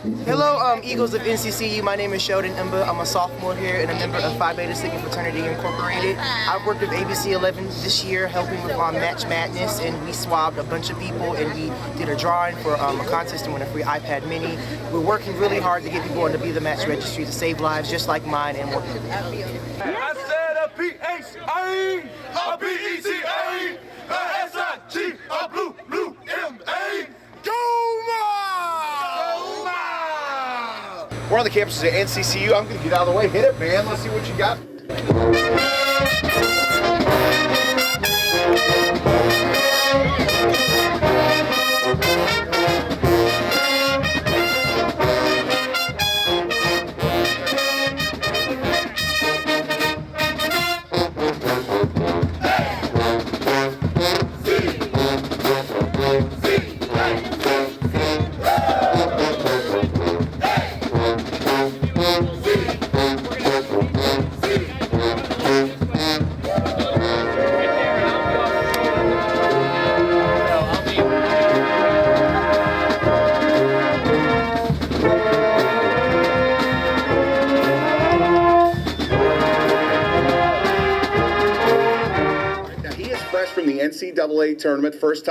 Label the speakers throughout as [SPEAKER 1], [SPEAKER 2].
[SPEAKER 1] Hello, Eagles of NCCU. My name is Sheldon Imba. I'm a sophomore here and a member of Phi Beta Sigma Fraternity Incorporated. I've worked with ABC 11 this year, helping with Match Madness, and we swabbed a bunch of people, and we did a drawing for a contest to win a free iPad Mini. We're working really hard to get people on the Be The Match registry to save lives just like mine and working with
[SPEAKER 2] I said a P-H-A, a B-E-T-A, a S-I-G, a blue M-A.
[SPEAKER 3] We're on the campus at NCCU. I'm going to get out of the way. Hit it, man. Let's see what you got. From the NCAA tournament, first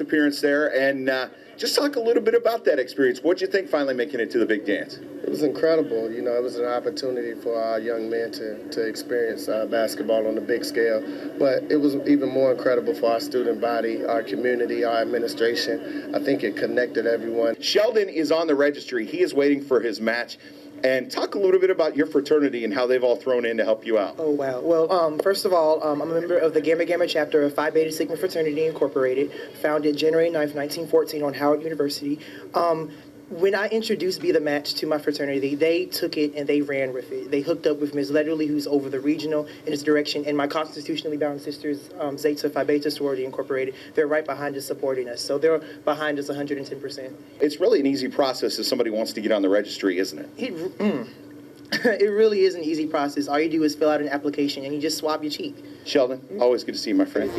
[SPEAKER 3] appearance there, and just talk a little bit about that experience. What'd you think finally making it to the big dance?
[SPEAKER 4] It was incredible. You know, it was an opportunity for our young men to experience basketball on a big scale, but it was even more incredible for our student body, our community, our administration. I think it connected everyone.
[SPEAKER 3] Sheldon is on the registry. He is waiting for his match. And talk a little bit about your fraternity and how they've all thrown in to help you out.
[SPEAKER 1] Oh, wow. Well, first of all, I'm a member of the Gamma Gamma chapter of Phi Beta Sigma Fraternity Incorporated, founded January 9th, 1914 on Howard University. When I introduced Be The Match to my fraternity, they took it and they ran with it. They hooked up with Ms. Letterly, who's over the regional in its direction, and my constitutionally bound sisters, Zeta Phi Beta Sorority Incorporated. They're right behind us, supporting us. So they're behind us 110%.
[SPEAKER 3] It's really an easy process if somebody wants to get on the registry, isn't it?
[SPEAKER 1] It really is an easy process. All you do is fill out an application and you just swab your cheek.
[SPEAKER 3] Sheldon, always good to see you, my friend.